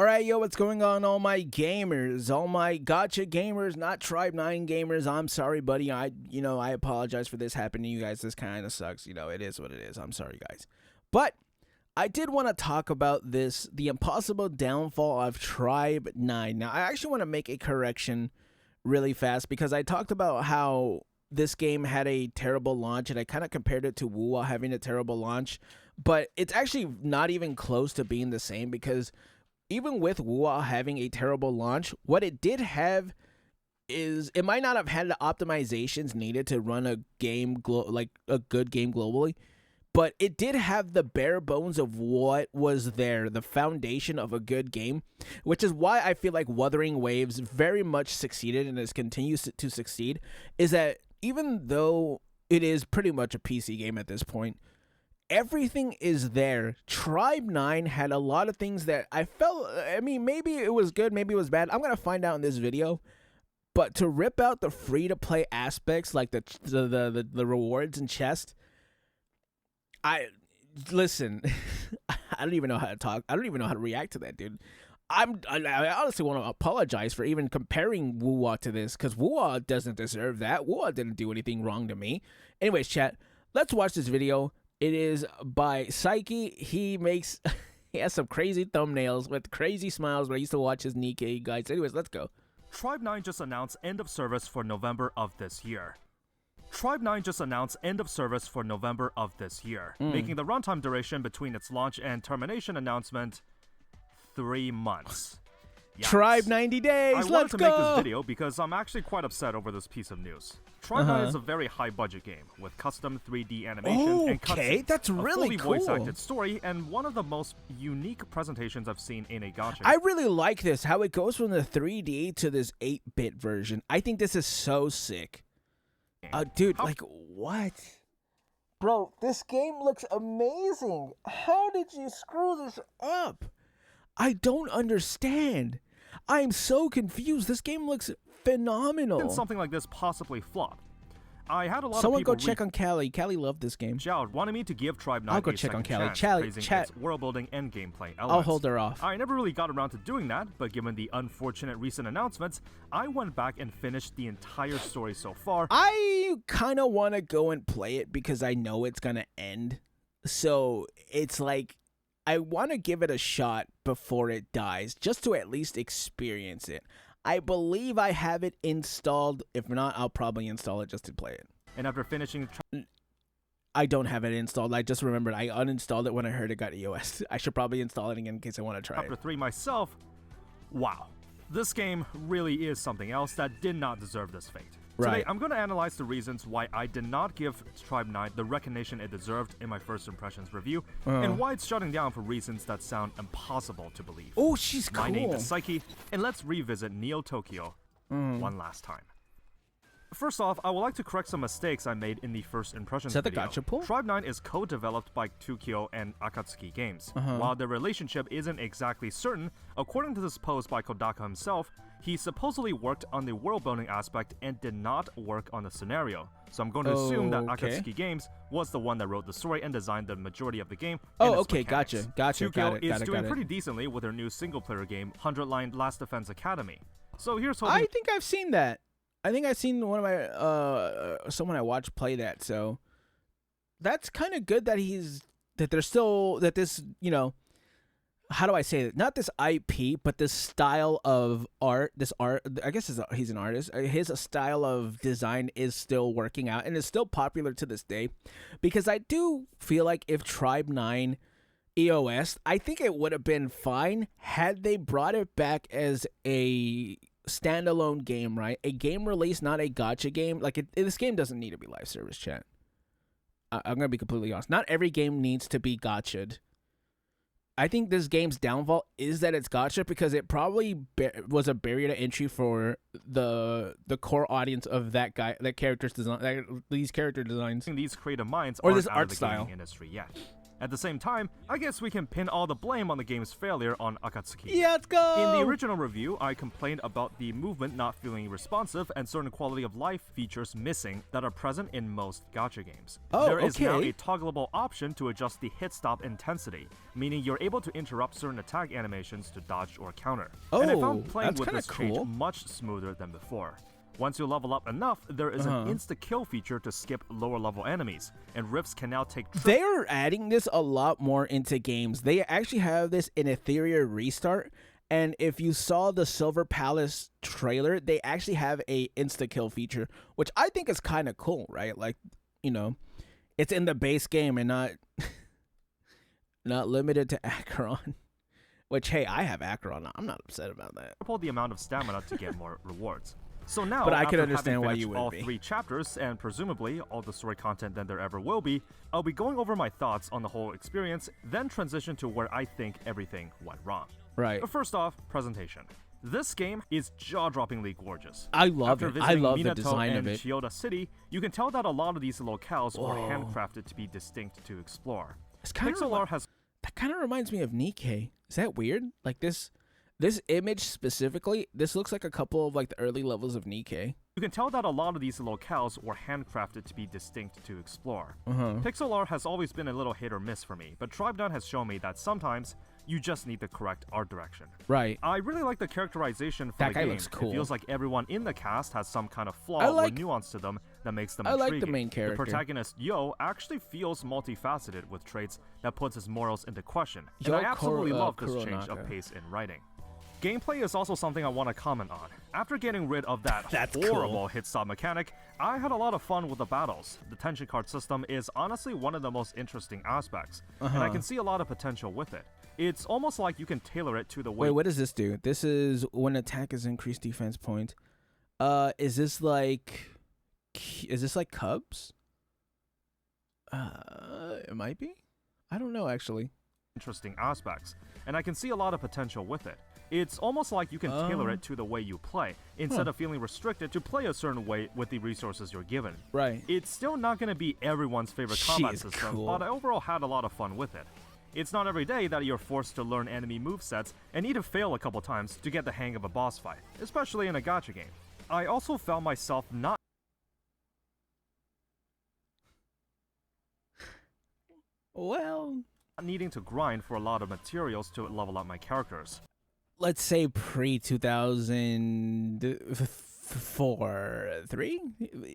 Alright, yo, what's going on, all my gamers, all my gacha gamers, not Tribe 9 gamers. I'm sorry, buddy. I apologize for this happening to you guys. This kind of sucks. It is what it is. I'm sorry, guys. But I did want to talk about this, the impossible downfall of Tribe 9. Now, I actually want to make a correction really fast because I talked about how this game had a terrible launch, and I kind of compared it to Wuwa having a terrible launch, but it's actually not even close to being the same because even with Wuwa having a terrible launch, what it did have is it might not have had the optimizations needed to run a game like a good game globally, but it did have the bare bones of what was there, the foundation of a good game, which is why I feel like Wuthering Waves very much succeeded and has continues to succeed, is that even though it is pretty much a PC game at this point, everything is there. Tribe 9 had a lot of things that I felt, maybe it was good, maybe it was bad. I'm going to find out in this video. But to rip out the free-to-play aspects, like the rewards and chest, listen, I don't even know how to talk. I don't even know how to react to that, dude. I honestly want to apologize for even comparing Wuwa to this, because Wuwa doesn't deserve that. Wuwa didn't do anything wrong to me. Anyways, chat, let's watch this video. It is by Pseychie. He has some crazy thumbnails with crazy smiles, but I used to watch his Nikkei guides. Anyways, let's go. Tribe 9 just announced end of service for November of this year. Tribe 9 just announced end of service for November of this year, making the runtime duration between its launch and termination announcement 3 months. Yikes. Tribe 90 days, I wanted to make this video because I'm actually quite upset over this piece of news. Tribe 9 is a very high-budget game with custom 3D animations and cutscenes, that's really a fully voice-acted story, and one of the most unique presentations I've seen in a gacha. I really like this, how it goes from the 3D to this 8-bit version. I think this is so sick. Dude, like, what? Bro, this game looks amazing. How did you screw this up? I don't understand. I am so confused. This game looks phenomenal. Can something like this possibly flop? I had a lot Someone of people go check on Callie. Callie loved this game. Jowd wanted me to give Tribe 9 I'll go a check on second Callie. chance, praising its world building and gameplay elements. I'll hold her off. I never really got around to doing that, but given the unfortunate recent announcements, I went back and finished the entire story so far. I kind of want to go and play it because I know it's going to end. So it's like, I want to give it a shot before it dies, just to at least experience it. I believe I have it installed. If not, I'll probably install it just to play it. And after finishing... I don't have it installed. I just remembered I uninstalled it when I heard it got EOS. I should probably install it again in case I want to try it. After 3 myself, wow. This game really is something else that did not deserve this fate. Today, I'm going to analyze the reasons why I did not give Tribe 9 the recognition it deserved in my first impressions review, and why it's shutting down for reasons that sound impossible to believe. Oh, she's cool. My name is Pseychie, and let's revisit Neo Tokyo one last time. First off, I would like to correct some mistakes I made in the first impressions video. Is that the gacha pull? Tribe 9 is co-developed by Tukyo and Akatsuki Games. While their relationship isn't exactly certain, according to this post by Kodaka himself, he supposedly worked on the world-building aspect and did not work on the scenario. So I'm going to assume that Akatsuki Games was the one that wrote the story and designed the majority of the game. Oh, okay, gotcha. Tukyo is doing pretty decently with their new single-player game, 100 Line Last Defense Academy. So here's hoping... I think I've seen that. I think I've seen one of my someone I watched play that, so that's kind of good that this, how do I say it? Not this IP, but this style of art, I guess he's an artist. His style of design is still working out and is still popular to this day, because I do feel like if Tribe 9 EOS, I think it would have been fine had they brought it back as a standalone game, right? A game release, not a gacha game. Like, this game doesn't need to be live service, chat. I'm gonna be completely honest. Not every game needs to be gacha'd. I think this game's downfall is that it's gacha because it probably was a barrier to entry for the core audience of that guy, these character designs, these creative minds or aren't this out art of the style gaming industry yet. At the same time, I guess we can pin all the blame on the game's failure on Akatsuki. Yeah, let's go! In the original review, I complained about the movement not feeling responsive and certain quality of life features missing that are present in most gacha games. Oh, there is now okay. a toggleable option to adjust the hit-stop intensity, meaning you're able to interrupt certain attack animations to dodge or counter. And I found playing that's with kinda this change cool. much smoother than before. Once you level up enough, there is an insta-kill feature to skip lower-level enemies, and Rifts can now take They're adding this a lot more into games. They actually have this in Etheria Restart, and if you saw the Silver Palace trailer, they actually have a insta-kill feature, which I think is kind of cool, right? Like, you know, it's in the base game and not not limited to Acheron. Which, hey, I have Acheron. I'm not upset about that. triple the amount of stamina to get more rewards. So now, But I can after understand having why finished you would all be. 3 chapters and presumably all the story content that there ever will be, I'll be going over my thoughts on the whole experience, then transition to where I think everything went wrong. Right. But first off, presentation. This game is jaw-droppingly gorgeous. I love After it. I visiting love the Minato design and of it. Chiyoda City, you can tell that a lot of these locales were handcrafted to be distinct to explore. It's kind Pixel art has That kind of reminds me of Nikkei. Is that weird? Like this image specifically, this looks like a couple of like the early levels of Nikkei. You can tell that a lot of these locales were handcrafted to be distinct to explore. Pixel art has always been a little hit or miss for me, but Tribe9 has shown me that sometimes you just need the correct art direction. Right. I really like the characterization for That the guy game. looks cool. It feels like everyone in the cast has some kind of flaw I or nuance to them that makes them I intriguing. like the main character. The protagonist, Yo, actually feels multifaceted with traits that puts his morals into question. Yo And I absolutely love this change Kuronaka. of pace in writing. Gameplay is also something I want to comment on. After getting rid of that That's horrible cool. hit-stop mechanic, I had a lot of fun with the battles. The tension card system is honestly one of the most interesting aspects, and I can see a lot of potential with it. It's almost like you can tailor it to the way... Wait, what does this do? This is when attack is increased defense point. Is this like Cubs? It might be. I don't know actually. interesting aspects, and I can see a lot of potential with it. It's almost like you can tailor it to the way you play, instead of feeling restricted to play a certain way with the resources you're given. Right. It's still not going to be everyone's favorite combat Jeez, system, cool. but I overall had a lot of fun with it. It's not every day that you're forced to learn enemy movesets and need to fail a couple times to get the hang of a boss fight, especially in a gacha game. I also found myself not Well, needing to grind for a lot of materials to level up my characters. let's say pre 2004, 3?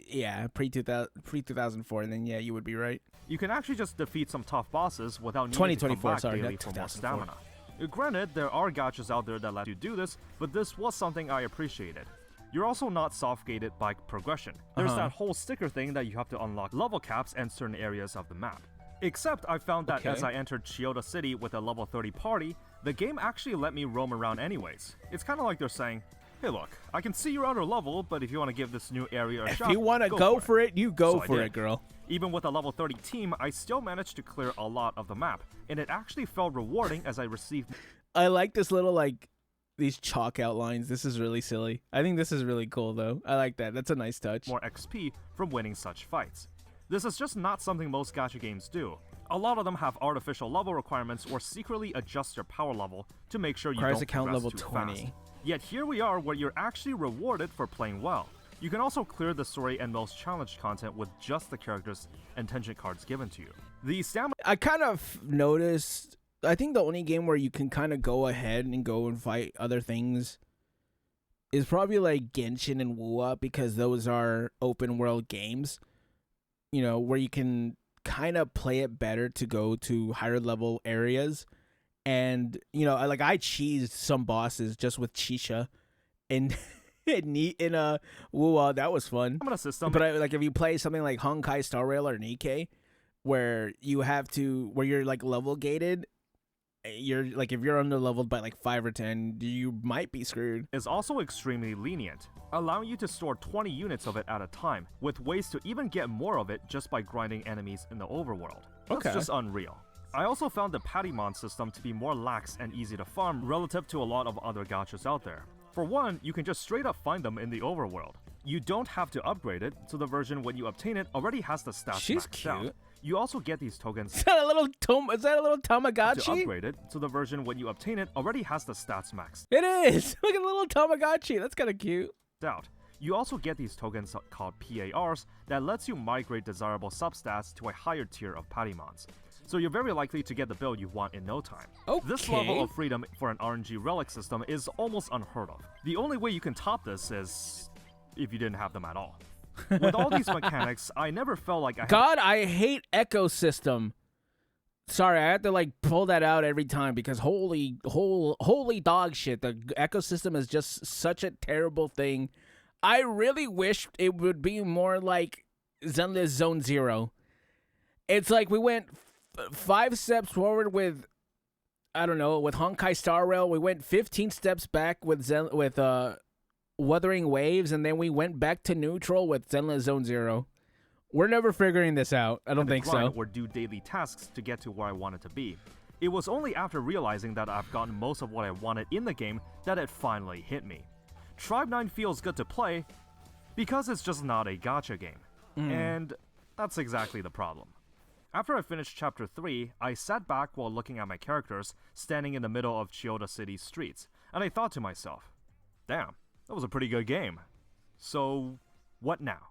Yeah, pre 2004, and then yeah, you would be right. You can actually just defeat some tough bosses without needing to come 2024, back sorry, daily not for more 2004. stamina. Granted, there are gachas out there that let you do this, but this was something I appreciated. You're also not soft-gated by progression. There's that whole sticker thing that you have to unlock level caps and certain areas of the map. Except I found that as I entered Chiyoda City with a level 30 party, the game actually let me roam around anyways. It's kind of like they're saying, hey look, I can see you're under level, but if you want to give this new area a shot, If you want to go for it, you go for it, girl. Even with a level 30 team, I still managed to clear a lot of the map, and it actually felt rewarding as I received I like this little like these chalk outlines. This is really silly. I think this is really cool though. I like that. That's a nice touch. more XP from winning such fights. This is just not something most gacha games do. A lot of them have artificial level requirements or secretly adjust your power level to make sure you Requires don't account progress level too 20. fast. Yet here we are where you're actually rewarded for playing well. You can also clear the story and most challenged content with just the characters and tension cards given to you. The stamina I kind of noticed. I think the only game where you can kind of go ahead and go and fight other things is probably like Genshin and Wuwa, because those are open world games, you know, where you can kind of play it better to go to higher level areas. And, you know, I cheesed some bosses just with Chisha and in a Wuwa. That was fun. system But if you play something like Honkai Star Rail or Nikkei, where you're like level gated, you're like, if you're under leveled by like 5 or 10, you might be screwed. is also extremely lenient, allowing you to store 20 units of it at a time, with ways to even get more of it just by grinding enemies in the overworld. That's Okay. just unreal. I also found the Patimon system to be more lax and easy to farm relative to a lot of other gachas out there. For one, you can just straight up find them in the overworld. You don't have to upgrade it, so the version when you obtain it already has the stats She's maxed out. cute. You also get these tokens Is that a little to Tamagotchi? upgrade it, so the version when you obtain it already has the stats maxed It is. Look at the little Tamagotchi. That's kind of cute. out. You also get these tokens called PARs that lets you migrate desirable substats to a higher tier of Patimons. So you're very likely to get the build you want in no time. This level of freedom for an RNG relic system is almost unheard of. The only way you can top this is if you didn't have them at all. With all these mechanics, I never felt like I hate ecosystem. Sorry, I have to like pull that out every time because holy dog shit. The ecosystem is just such a terrible thing. I really wish it would be more like Zenless Zone Zero. It's like we went 5 steps forward with, I don't know, with Honkai Star Rail. We went 15 steps back with Wuthering Waves, and then we went back to neutral with Zenless Zone Zero. We're never figuring this out. I don't think so. Or do daily tasks to get to where I wanted to be. It was only after realizing that I've gotten most of what I wanted in the game that it finally hit me. Tribe 9 feels good to play because it's just not a gacha game. And that's exactly the problem. After I finished Chapter 3, I sat back while looking at my characters standing in the middle of Chiyoda City's streets, and I thought to myself, damn, that was a pretty good game. So, what now?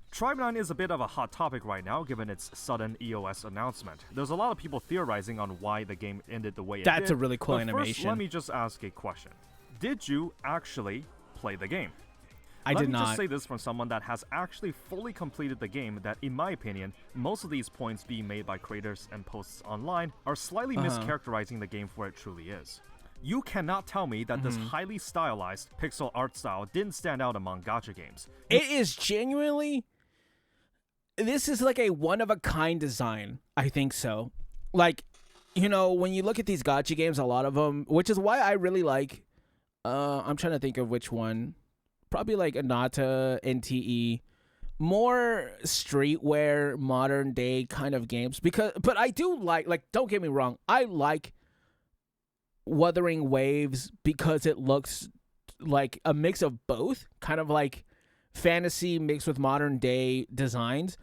Tribe 9 is a bit of a hot topic right now given its sudden EOS announcement. There's a lot of people theorizing on why the game ended the way it did. That's a really cool but animation. First, let me just ask a question. Did you actually play the game? I did Let me not. just say this from someone that has actually fully completed the game that, in my opinion, most of these points being made by creators and posts online are slightly mischaracterizing the game for what it truly is. You cannot tell me that this highly stylized pixel art style didn't stand out among gacha games. It is genuinely... This is like a one-of-a-kind design. I think so. Like, you know, when you look at these gacha games, a lot of them... Which is why I really like... I'm trying to think of which one... Probably like Anata, NTE, more streetwear, modern day kind of games. But I do like, don't get me wrong, I like Wuthering Waves because it looks like a mix of both, kind of like fantasy mixed with modern day designs.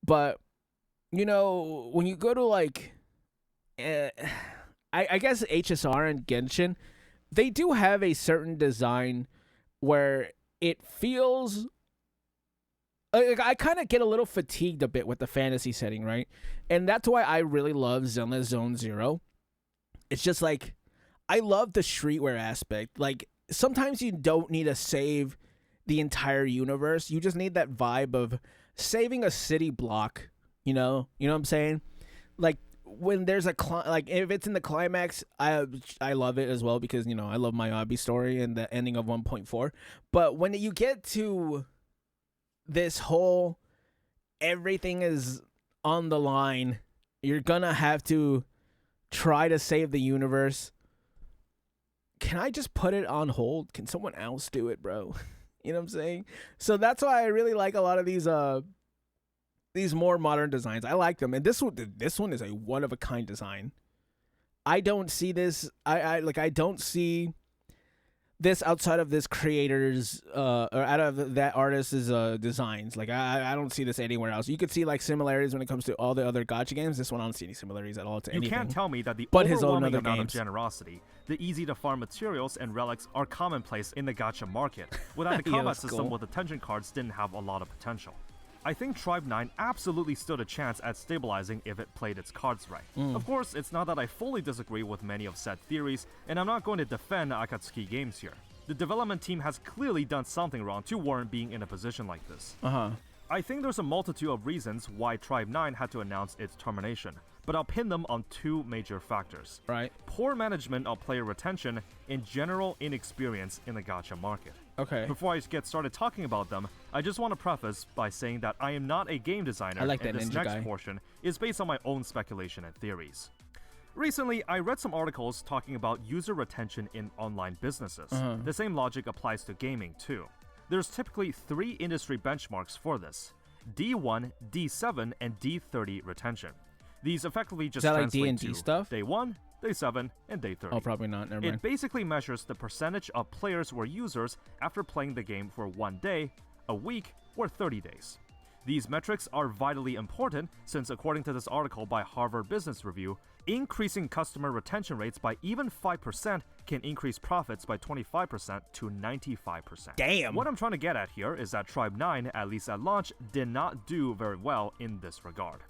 But, you know, when you go to like, I guess HSR and Genshin, they do have a certain design where it feels like I kind of get a little fatigued a bit with the fantasy setting, right? And that's why I really love Zenless Zone Zero. It's just like, I love the streetwear aspect. Like, sometimes you don't need to save the entire universe. You just need that vibe of saving a city block, you know what I'm saying? Like, when there's like if it's in the climax, I love it as well because, you know, I love my Abi story and the ending of 1.4. But when you get to this whole everything is on the line, you're gonna have to try to save the universe. Can I just put it on hold? Can someone else do it, bro? You know what I'm saying? So that's why I really like a lot of these more modern designs. I like them, and this one is a one of a kind design. I don't see this. I don't see this outside of this creator's or out of that artist's designs. Like I don't see this anywhere else. You could see like similarities when it comes to all the other gacha games. This one I don't see any similarities at all to anything. You can't tell me that the but his own overwhelming other amount games. of generosity, the easy to farm materials and relics are commonplace in the gacha market. Without the Yeah, combat that's system cool. with attention cards didn't have a lot of potential. I think Tribe 9 absolutely stood a chance at stabilizing if it played its cards right. Of course, it's not that I fully disagree with many of said theories, and I'm not going to defend Akatsuki Games here. The development team has clearly done something wrong to warrant being in a position like this. I think there's a multitude of reasons why Tribe 9 had to announce its termination, but I'll pin them on 2 major factors. Right. Poor management of player retention and general inexperience in the gacha market. Okay. Before I get started talking about them, I just want to preface by saying that I am not a game designer, I like that and this ninja next guy. portion is based on my own speculation and theories. Recently, I read some articles talking about user retention in online businesses. The same logic applies to gaming too. There's typically 3 industry benchmarks for this: D1, D7, and D30 retention. These effectively just that like translate D&D to stuff? Day 1, Day 7, and Day 30. Oh, probably not. Never It mind. basically measures the percentage of players or users after playing the game for 1 day, a week, or 30 days. These metrics are vitally important since, according to this article by Harvard Business Review, increasing customer retention rates by even 5% can increase profits by 25% to 95%. Damn! What I'm trying to get at here is that Tribe 9, at least at launch, did not do very well in this regard.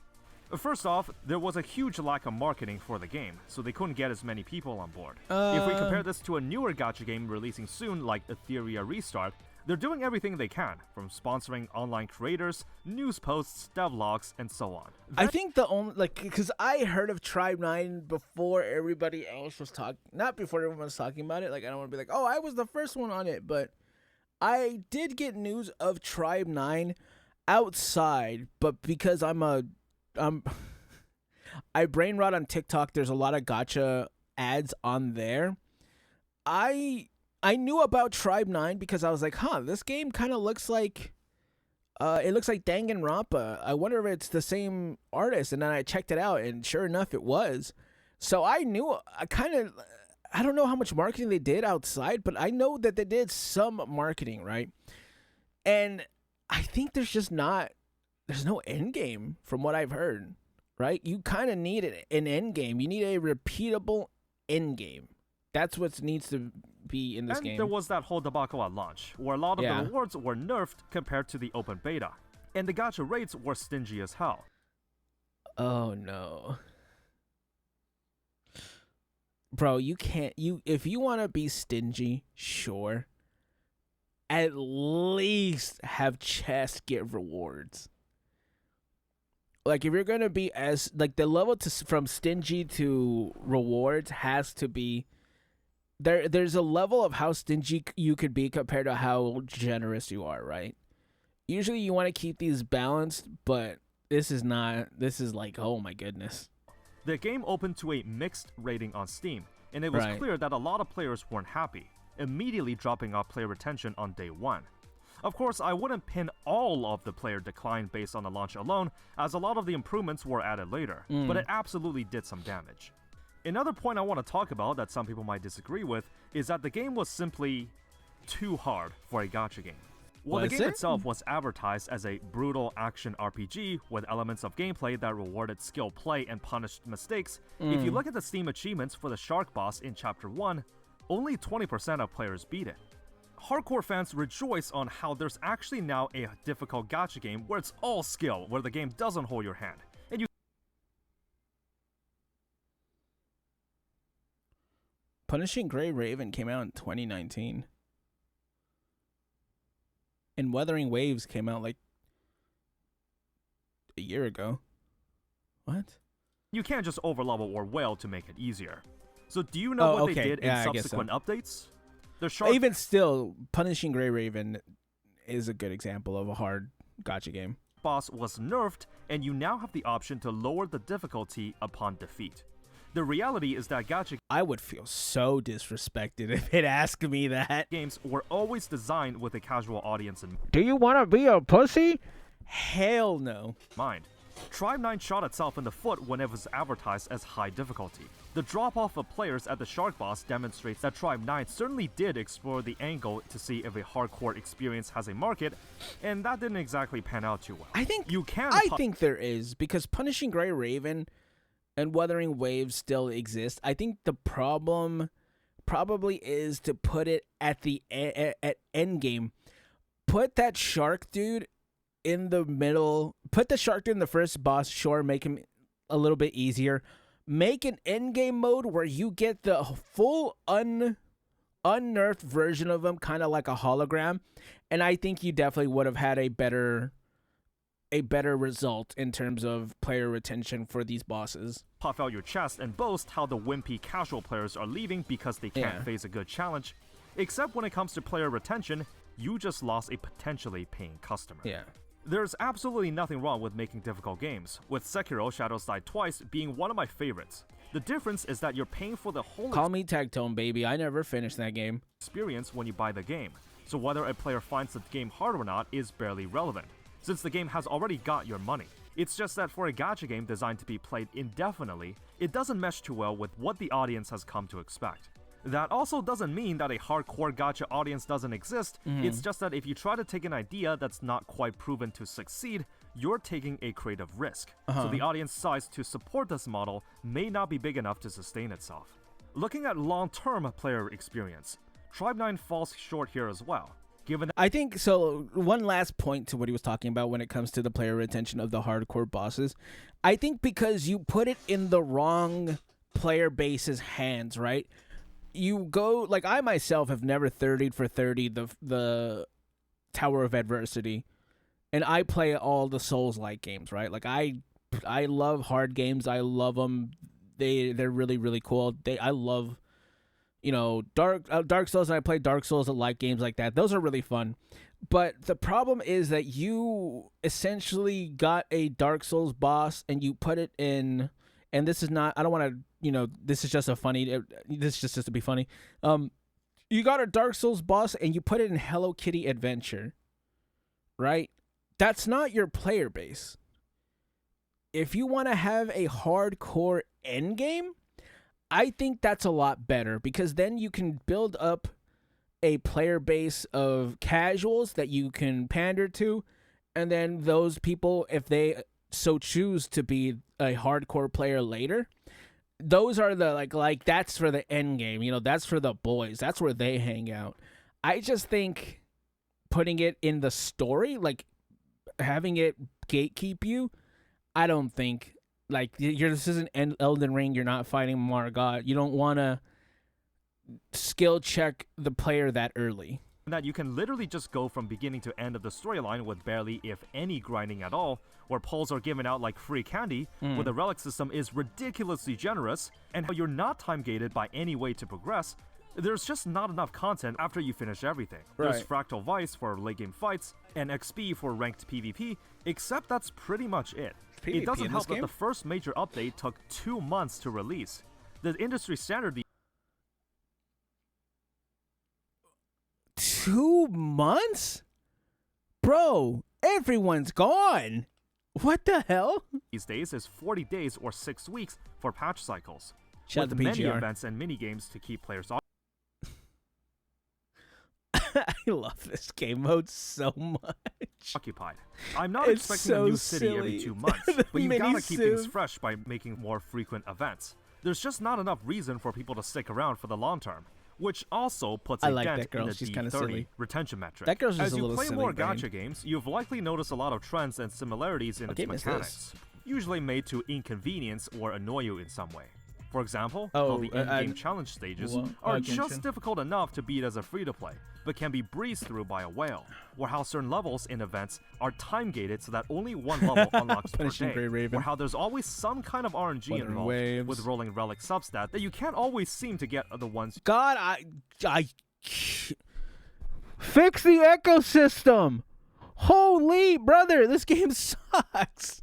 First off, there was a huge lack of marketing for the game, so they couldn't get as many people on board. If we compare this to a newer gacha game releasing soon like Etheria Restart, they're doing everything they can, from sponsoring online creators, news posts, devlogs, and so on. I think the only, because I heard of Tribe 9 before everybody else was talking, not before everyone was talking about it, I don't want to be like, oh, I was the first one on it, but I did get news of Tribe 9 outside, but because I brain rot on TikTok, there's a lot of gacha ads on there. I knew about Tribe 9 because I was like, this game kind of looks like, it looks like Danganronpa. I wonder if it's the same artist. And then I checked it out, and sure enough, it was. So I knew, I don't know how much marketing they did outside, but I know that they did some marketing, right? And I think there's no end game from what I've heard, right? You kind of need an end game. You need a repeatable end game. That's what needs to be in this game. And there was that whole debacle at launch, where a lot of the rewards were nerfed compared to the open beta, and the gacha rates were stingy as hell. Oh no. Bro, you can't, if you want to be stingy, sure, at least have chest get rewards. Like, if you're going to be as, the level from stingy to rewards has to be, there's a level of how stingy you could be compared to how generous you are, right? Usually you want to keep these balanced, but this is like, oh my goodness. The game opened to a mixed rating on Steam, and it was clear that a lot of players weren't happy, immediately dropping off player retention on day one. Of course, I wouldn't pin all of the player decline based on the launch alone, as a lot of the improvements were added later, but it absolutely did some damage. Another point I want to talk about that some people might disagree with is that the game was simply too hard for a gacha game. While the game itself was advertised as a brutal action RPG with elements of gameplay that rewarded skill play and punished mistakes, if you look at the Steam achievements for the Shark boss in Chapter 1, only 20% of players beat it. Hardcore fans rejoice on how there's actually now a difficult gacha game where it's all skill, where the game doesn't hold your hand. And Punishing Gray Raven came out in 2019. And Wuthering Waves came out like a year ago. What? You can't just overlevel or whale to make it easier. So do you know what they did in subsequent updates? Even still, Punishing Gray Raven is a good example of a hard gacha game. Boss was nerfed, and you now have the option to lower the difficulty upon defeat. The reality is that gacha I would feel so disrespected if it asked me that. Games were always designed with a casual audience in mind. Do you want to be a pussy? Hell no. Tribe 9 shot itself in the foot when it was advertised as high difficulty. The drop-off of players at the Shark boss demonstrates that Tribe 9 certainly did explore the angle to see if a hardcore experience has a market, and that didn't exactly pan out too well. I think there is, because Punishing Gray Raven and Wuthering Waves still exist. I think the problem probably is to put it at the at end game. Put that shark dude in the middle. Put the shark dude in the first boss. Sure, make him a little bit easier. Make an end game mode where you get the full unnerfed version of him, kind of like a hologram. And I think you definitely would have had a better result in terms of player retention for these bosses. Puff out your chest and boast how the wimpy casual players are leaving because they can't face a good challenge. Except when it comes to player retention, you just lost a potentially paying customer. There's absolutely nothing wrong with making difficult games, with Sekiro Shadows Die Twice being one of my favorites. The difference is that you're paying for the whole Call me Tagtone, baby. I never finished that game. Experience when you buy the game, so whether a player finds the game hard or not is barely relevant, since the game has already got your money. It's just that for a gacha game designed to be played indefinitely, it doesn't mesh too well with what the audience has come to expect. That also doesn't mean that a hardcore gacha audience doesn't exist, it's just that if you try to take an idea that's not quite proven to succeed, you're taking a creative risk. So the audience size to support this model may not be big enough to sustain itself. Looking at long-term player experience, Tribe 9 falls short here as well. Given that I think so. One last point to what he was talking about when it comes to the player retention of the hardcore bosses, I think because you put it in the wrong player base's hands, right? You go like I myself have never 30'd for 30 the Tower of Adversity, and I play all the Souls-like games, right? Like I love hard games. I love them. They're really really cool. I love, you know, Dark Souls, and I play Dark Souls like games like that. Those are really fun. But the problem is that you essentially got a Dark Souls boss and you put it in, and this is not, I don't want to, you know, this is just this is just to be funny. You got a Dark Souls boss and you put it in Hello Kitty Adventure, right? That's not your player base. If you want to have a hardcore endgame, I think that's a lot better, because then you can build up a player base of casuals that you can pander to, and then those people, if they so choose to be a hardcore player later, those are the like that's for the end game, you know, that's for the boys, that's where they hang out. I just think putting it in the story, like having it gatekeep you, I don't think, like, this isn't Elden Ring, you're not fighting Margot, you don't want to skill check the player that early. That you can literally just go from beginning to end of the storyline with barely if any grinding at all, where pulls are given out like free candy, where the relic system is ridiculously generous, and how you're not time gated by any way to progress. There's just not enough content after you finish everything. Right. There's Fractal Vice for late game fights, and XP for ranked PvP, except that's pretty much it. PvP it doesn't help that game? the first major update took 2 months to release. The industry standard 2 months? Bro, everyone's gone. What the hell? these days is 40 days or 6 weeks for patch cycles, Shout out with to many PGR. events and mini-games to keep players I love this game mode so much. occupied. I'm not It's expecting a so new city every silly. 2 months, The but you gotta keep things mini-sim. fresh by making more frequent events. There's just not enough reason for people to stick around for the long term, which also puts I a like dent that girl. in the She's kinda D30 silly. retention metric. That girl's just As a you little play silly more brain. gacha games, you've likely noticed a lot of trends and similarities in What its game is mechanics, usually made to inconvenience or annoy you in some way. For example, Oh, all the in-game challenge stages are just Genshin. difficult enough to beat as a free-to-play, but can be breezed through by a whale, or how certain levels in events are time-gated so that only one level unlocks per Punishing day, Grey Raven. or how there's always some kind of RNG Wuthering involved Waves. with rolling relic substat that you can't always seem to get the ones God, I fix the ecosystem. Holy brother, this game sucks.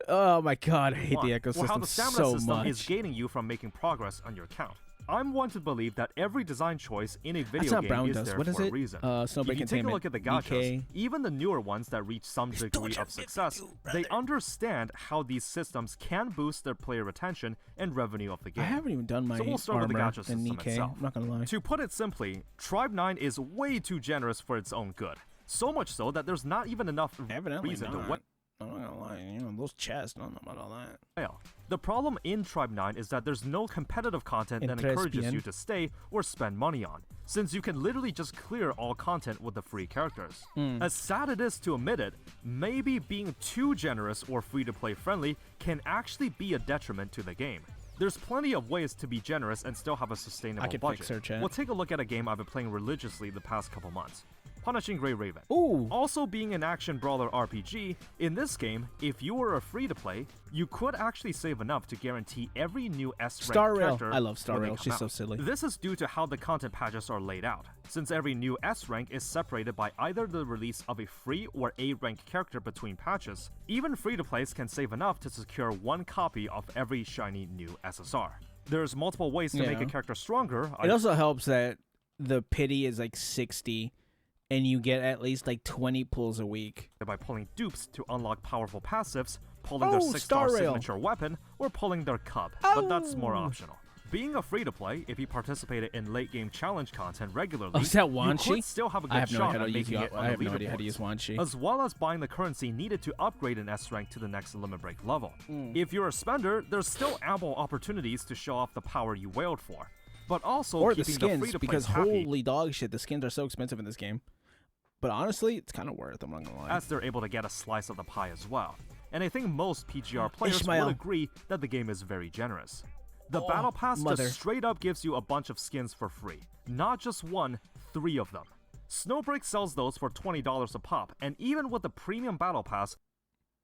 Oh my God, I hate the want, or how ecosystem the stamina so system much. is gating you from making progress on your count. I'm one to believe that every design choice in a video not game Brown is Dust. there What is for a it? reason. Snowbreak If you take a Containment. look at the gachas, DK. even the newer ones that reach some degree of success, they understand how these systems can boost their player retention and revenue of the game. I haven't even done my So we'll start with the armor gacha in system Nikkei. itself. I'm not gonna lie. To put it simply, Tribe 9 is way too generous for its own good. So much so that there's not even enough Evidently reason to not. I'm not gonna lie. You know, those chests. I don't know about all that. fail. The problem in Tribe 9 is that there's no competitive content that encourages you to stay or spend money on, since you can literally just clear all content with the free characters. As sad it is to admit it, maybe being too generous or free-to-play friendly can actually be a detriment to the game. There's plenty of ways to be generous and still have a sustainable can budget. fix her, chat. We'll take a look at a game I've been playing religiously the past couple months. Punishing Grey Raven. Ooh. Also being an action brawler RPG, in this game, if you were a free-to-play, you could actually save enough to guarantee every new S-rank Star Rail. character I love Star when they Rail. come She's so out. silly. This is due to how the content patches are laid out, since every new S-rank is separated by either the release of a free or A-rank character between patches. Even free-to-plays can save enough to secure one copy of every shiny new SSR. There's multiple ways to make a character stronger. It also helps that the pity is like 60, and you get at least like 20 pulls a week. By pulling dupes to unlock powerful passives, pulling their Oh, 6-star Star Rail. signature weapon, or pulling their cub, but that's more Oh. optional. Being a free-to-play, if you participated in late-game challenge content regularly, Oh, is that you Wanshi? could still have a good shot at making it on I the have no idea how to leaderboards, use Wanshi. as well as buying the currency needed to upgrade an S rank to the next limit break level. If you're a spender, there's still ample opportunities to show off the power you wailed for, but also Or the keeping skins, free-to-play because happy, holy dog shit, the skins are so expensive in this game. But honestly, it's kind of worth, I'm not gonna lie. as they're able to get a slice of the pie as well. And I think most PGR players Ishmael. will agree that the game is very generous. The Battle Pass mother. just straight up gives you a bunch of skins for free. Not just one, 3 of them. Snowbreak sells those for $20 a pop, and even with the premium Battle Pass,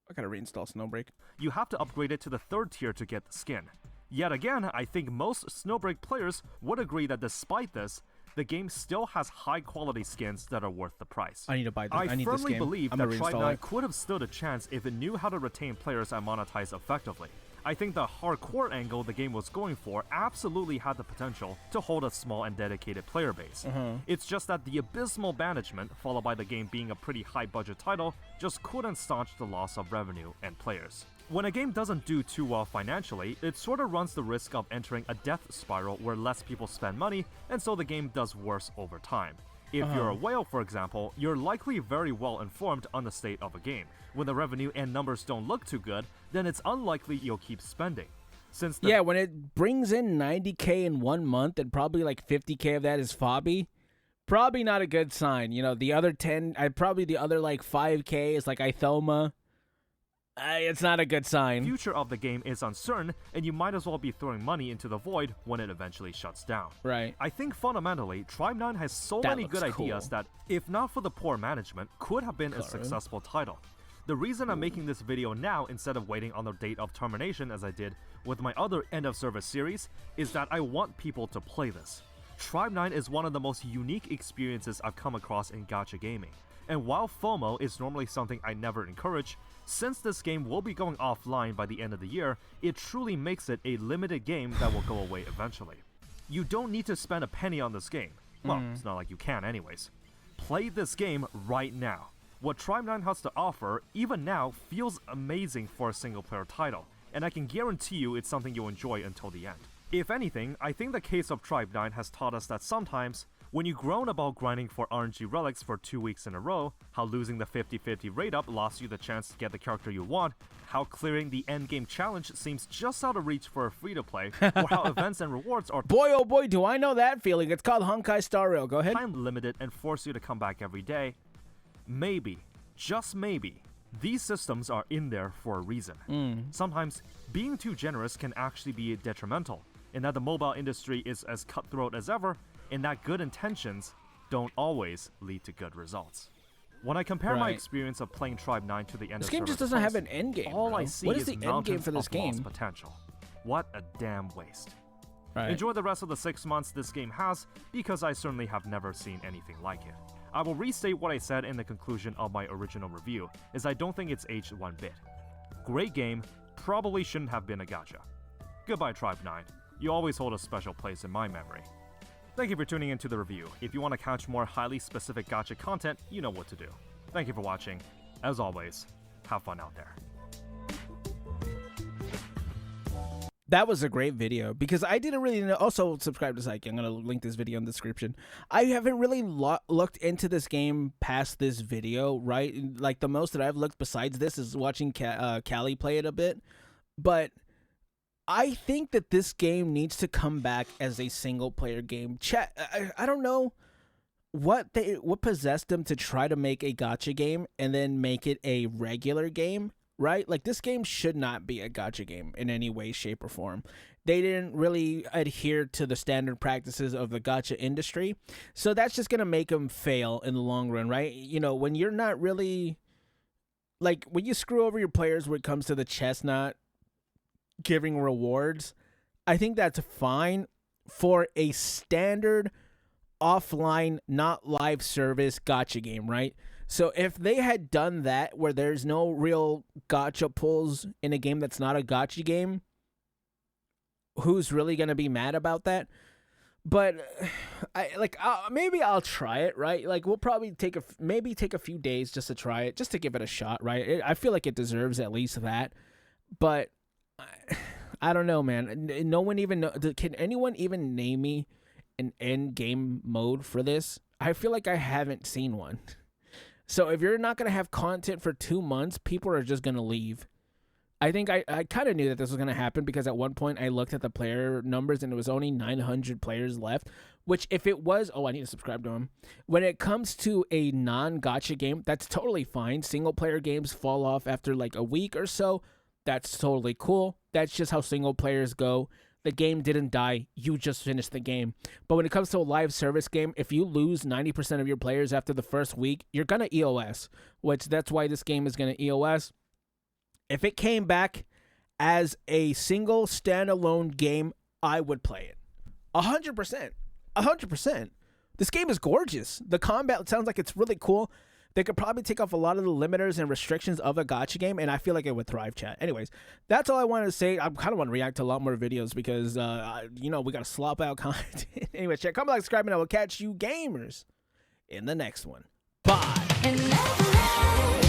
I gotta reinstall Snowbreak. you have to upgrade it to the 3rd tier to get the skin. Yet again, I think most Snowbreak players would agree that despite this, the game still has high-quality skins that are worth the price. I need to buy this. I need this firmly game. believe I'm that gonna Tribe reinstall 9 it. could have stood a chance if it knew how to retain players and monetize effectively. I think the hardcore angle the game was going for absolutely had the potential to hold a small and dedicated player base. It's just that the abysmal management, followed by the game being a pretty high-budget title, just couldn't staunch the loss of revenue and players. When a game doesn't do too well financially, it sort of runs the risk of entering a death spiral where less people spend money, and so the game does worse over time. If you're a whale, for example, you're likely very well informed on the state of a game. When the revenue and numbers don't look too good, then it's unlikely you'll keep spending. Since the Yeah, when it brings in 90K in 1 month and probably like 50K of that is Fabi, probably not a good sign. You know, the other 10, probably the other like 5K is like Ithoma. It's not a good sign. future of the game is uncertain, and you might as well be throwing money into the void when it eventually shuts down. Right. I think fundamentally, Tribe 9 has so That many good looks ideas cool. that, if not for the poor management, could have been a successful title. The reason I'm making this video now instead of waiting on the date of termination as I did with my other end of service series is that I want people to play this. Tribe 9 is one of the most unique experiences I've come across in gacha gaming. And while FOMO is normally something I never encourage, since this game will be going offline by the end of the year, it truly makes it a limited game that will go away eventually. You don't need to spend a penny on this game. Well, it's not like you can anyways. Play this game right now. What Tribe 9 has to offer, even now, feels amazing for a single-player title, and I can guarantee you it's something you'll enjoy until the end. If anything, I think the case of Tribe 9 has taught us that sometimes, when you groan about grinding for RNG relics for 2 weeks in a row, how losing the 50-50 rate up lost you the chance to get the character you want, how clearing the endgame challenge seems just out of reach for a free-to-play, or how events and rewards are Boy, oh boy, do I know that feeling. It's called Honkai Star Rail. Go ahead. time-limited and force you to come back every day, maybe, just maybe, these systems are in there for a reason. Sometimes, being too generous can actually be detrimental, in that the mobile industry is as cutthroat as ever, and that good intentions don't always lead to good results. When I compare my Right. experience of playing Tribe 9 to the end This of game just service doesn't have pulse, an end game. all bro. I see What is is the end game mountains for this of lost game? potential. What a damn waste. Right. Enjoy the rest of the 6 months this game has, because I certainly have never seen anything like it. I will restate what I said in the conclusion of my original review, as I don't think it's aged one bit. Great game, probably shouldn't have been a gacha. Goodbye Tribe 9, you always hold a special place in my memory. Thank you for tuning into the review. If you want to catch more highly specific gacha content, you know what to do. Thank you for watching. As always, have fun out there. That was a great video because I didn't really know. Also, subscribe to Pseychie. I'm going to link this video in the description. I haven't really looked into this game past this video, right? Like, the most that I've looked besides this is watching Callie play it a bit. But I think that this game needs to come back as a single-player game. Chat, I don't know what possessed them to try to make a gacha game and then make it a regular game. Right? Like, this game should not be a gacha game in any way, shape, or form. They didn't really adhere to the standard practices of the gacha industry. So that's just going to make them fail in the long run, right? You know, when you're not really... Like, when you screw over your players when it comes to the chess not giving rewards, I think that's fine for a standard offline, not live service gacha game, right? So if they had done that where there's no real gacha pulls in a game that's not a gacha game, who's really going to be mad about that? But maybe I'll try it, right? Like, we'll probably take a few days just to try it, just to give it a shot, right? I feel like it deserves at least that. But I don't know, man. No one even know. Can anyone even name me an end game mode for this? I feel like I haven't seen one. So if you're not going to have content for 2 months, people are just going to leave. I think I kind of knew that this was going to happen because at one point I looked at the player numbers and it was only 900 players left, which if it was, I need to subscribe to him. When it comes to a non-gacha game, that's totally fine. Single player games fall off after like a week or so. That's totally cool. That's just how single players go. The game didn't die. You just finished the game. But when it comes to a live service game, if you lose 90% of your players after the first week, you're going to EOS, which that's why this game is going to EOS. If it came back as a single standalone game, I would play it. 100%. 100%. This game is gorgeous. The combat sounds like it's really cool. They could probably take off a lot of the limiters and restrictions of a gacha game, and I feel like it would thrive, chat. Anyways, that's all I wanted to say. I kind of want to react to a lot more videos because, we got to slop out content. Anyways, chat, comment, like, subscribe, and I will catch you gamers in the next one. Bye.